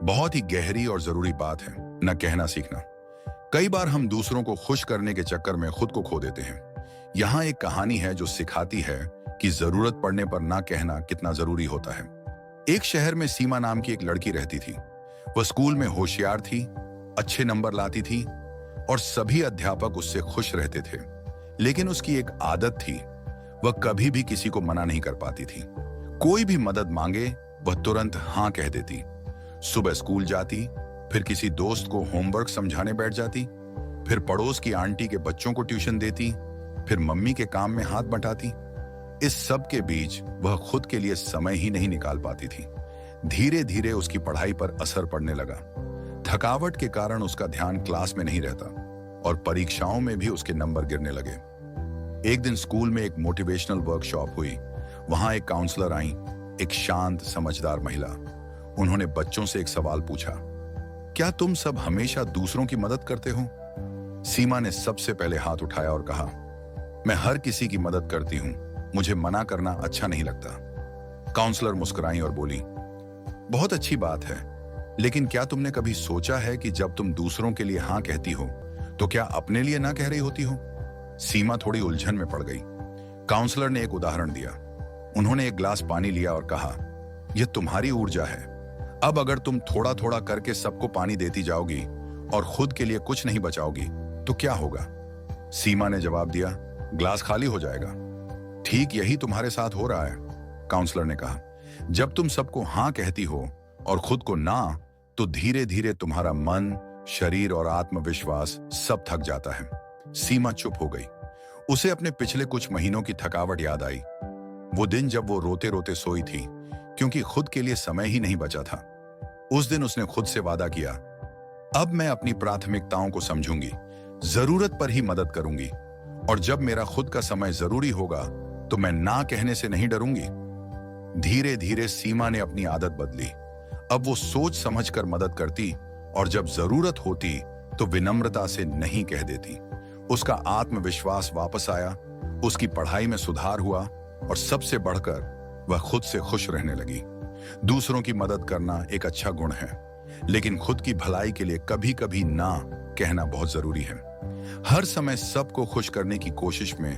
बहुत ही गहरी और जरूरी बात है न कहना सीखना। कई बार हम दूसरों को खुश करने के चक्कर में खुद को खो देते हैं। यहाँ एक कहानी है जो सिखाती है कि जरूरत पड़ने पर ना कहना कितना जरूरी होता है। एक शहर में सीमा नाम की एक लड़की रहती थी। वह स्कूल में होशियार थी, अच्छे नंबर लाती थी और सभी अध्यापक उससे खुश रहते थे। लेकिन उसकी एक आदत थी, वह कभी भी किसी को मना नहीं कर पाती थी। कोई भी मदद मांगे वह तुरंत हाँ कह देती। सुबह स्कूल जाती, फिर किसी दोस्त को होमवर्क समझाने बैठ जाती, फिर पड़ोस की आंटी के बच्चों को ट्यूशन देती, फिर मम्मी के काम में हाथ बटाती। इस सब के बीच वह खुद के लिए समय ही नहीं निकाल पाती थी। धीरे धीरे उसकी पढ़ाई पर असर पड़ने लगा। थकावट के कारण उसका ध्यान क्लास में नहीं रहता और परीक्षाओं में भी उसके नंबर गिरने लगे। एक दिन स्कूल में एक मोटिवेशनल वर्कशॉप हुई। वहां एक काउंसलर आई, एक शांत समझदार महिला। उन्होंने बच्चों से एक सवाल पूछा, क्या तुम सब हमेशा दूसरों की मदद करते हो? सीमा ने सबसे पहले हाथ उठाया और कहा, मैं हर किसी की मदद करती हूं, मुझे मना करना अच्छा नहीं लगता। काउंसलर मुस्कुराई और बोली, बहुत अच्छी बात है, लेकिन क्या तुमने कभी सोचा है कि जब तुम दूसरों के लिए हां कहती हो तो क्या अपने लिए ना कह रही होती हो? सीमा थोड़ी उलझन में पड़ गई। काउंसलर ने एक उदाहरण दिया। उन्होंने एक गिलास पानी लिया और कहा, यह तुम्हारी ऊर्जा है। अब अगर तुम थोड़ा थोड़ा करके सबको पानी देती जाओगी और खुद के लिए कुछ नहीं बचाओगी तो क्या होगा? सीमा ने जवाब दिया, ग्लास खाली हो जाएगा। ठीक यही तुम्हारे साथ हो रहा है, काउंसलर ने कहा। जब तुम सबको हां कहती हो और खुद को ना, तो धीरे धीरे तुम्हारा मन, शरीर और आत्मविश्वास सब थक जाता है। सीमा चुप हो गई। उसे अपने पिछले कुछ महीनों की थकावट याद आई। वो दिन जब वो रोते रोते सोई थी क्योंकि खुद के लिए समय ही नहीं बचा था। उस दिन उसने खुद से वादा किया, अब मैं अपनी प्राथमिकताओं को समझूंगी, जरूरत पर ही मदद करूंगी और जब मेरा खुद का समय जरूरी होगा तो मैं ना कहने से नहीं डरूंगी। धीरे धीरे सीमा ने अपनी आदत बदली। अब वो सोच समझकर मदद करती और जब जरूरत होती तो विनम्रता से नहीं कह देती। उसका आत्मविश्वास वापस आया, उसकी पढ़ाई में सुधार हुआ और सबसे बढ़कर वह खुद से खुश रहने लगी। दूसरों की मदद करना एक अच्छा गुण है, लेकिन खुद की भलाई के लिए कभी कभी ना कहना बहुत जरूरी है। हर समय सबको खुश करने की कोशिश में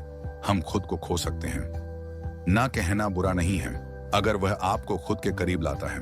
हम खुद को खो सकते हैं। ना कहना बुरा नहीं है अगर वह आपको खुद के करीब लाता है।